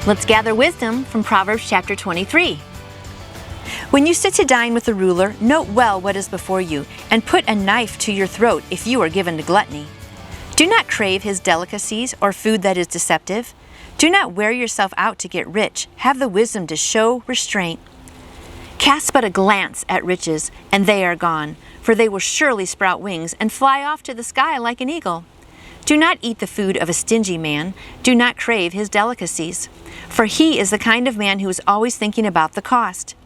Let's gather wisdom from Proverbs chapter 23. When you sit to dine with the ruler, note well what is before you, and put a knife to your throat if you are given to gluttony. Do not crave his delicacies or food that is deceptive. Do not wear yourself out to get rich. Have the wisdom to show restraint. Cast but a glance at riches, and they are gone, for they will surely sprout wings and fly off to the sky like an eagle. Do not eat the food of a stingy man. Do not crave his delicacies, for he is the kind of man who is always thinking about the cost.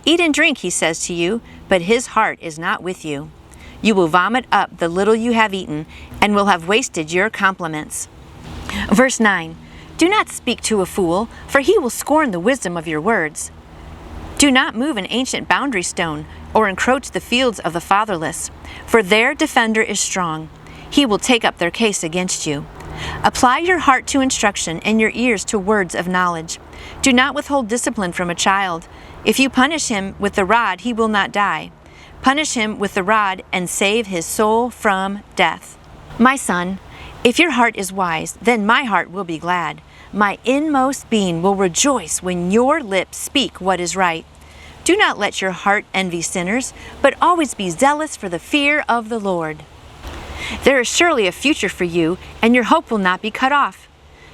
Eat and drink, he says to you, but his heart is not with you. You will vomit up the little you have eaten, and will have wasted your compliments. Verse 9. Do not speak to a fool, for he will scorn the wisdom of your words. Do not move an ancient boundary stone, or encroach the fields of the fatherless, for their defender is strong. He will take up their case against you. Apply your heart to instruction and your ears to words of knowledge. Do not withhold discipline from a child. If you punish him with the rod, he will not die. Punish him with the rod and save his soul from death. My son, if your heart is wise, then my heart will be glad. My inmost being will rejoice when your lips speak what is right. Do not let your heart envy sinners, but always be zealous for the fear of the Lord. There is surely a future for you, and your hope will not be cut off.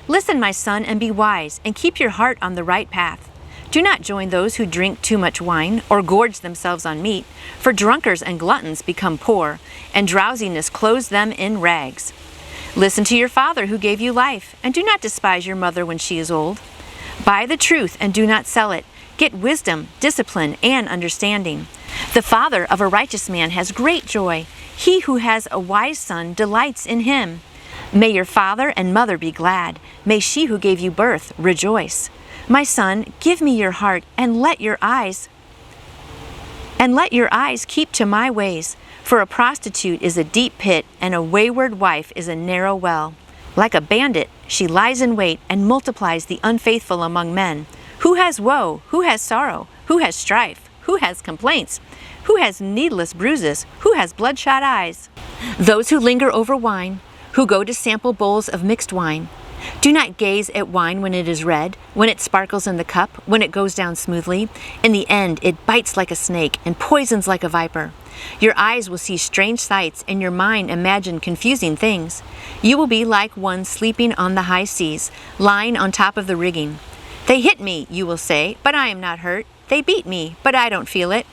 Listen, my son, and be wise, and keep your heart on the right path. Do not join those who drink too much wine or gorge themselves on meat, for drunkards and gluttons become poor, and drowsiness clothes them in rags. Listen to your father who gave you life, and do not despise your mother when she is old. Buy the truth and do not sell it. Get wisdom, discipline, and understanding. The father of a righteous man has great joy. He who has a wise son delights in him. May your father and mother be glad. May she who gave you birth rejoice. My son, give me your heart, and let your eyes keep to my ways. For a prostitute is a deep pit, and a wayward wife is a narrow well. Like a bandit, she lies in wait and multiplies the unfaithful among men. Who has woe? Who has sorrow? Who has strife? Who has complaints? Who has needless bruises? Who has bloodshot eyes? Those who linger over wine, who go to sample bowls of mixed wine. Do not gaze at wine when it is red, when it sparkles in the cup, when it goes down smoothly. In the end, it bites like a snake and poisons like a viper. Your eyes will see strange sights, and your mind imagine confusing things. You will be like one sleeping on the high seas, lying on top of the rigging. They hit me, you will say, but I am not hurt. They beat me, but I don't feel it.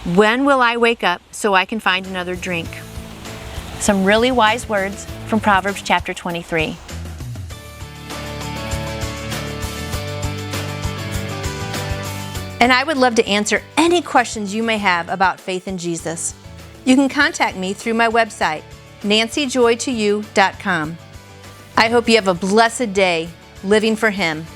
When will I wake up so I can find another drink? Some really wise words from Proverbs chapter 23. And I would love to answer any questions you may have about faith in Jesus. You can contact me through my website, nancyjoytoyou.com. I hope you have a blessed day living for Him.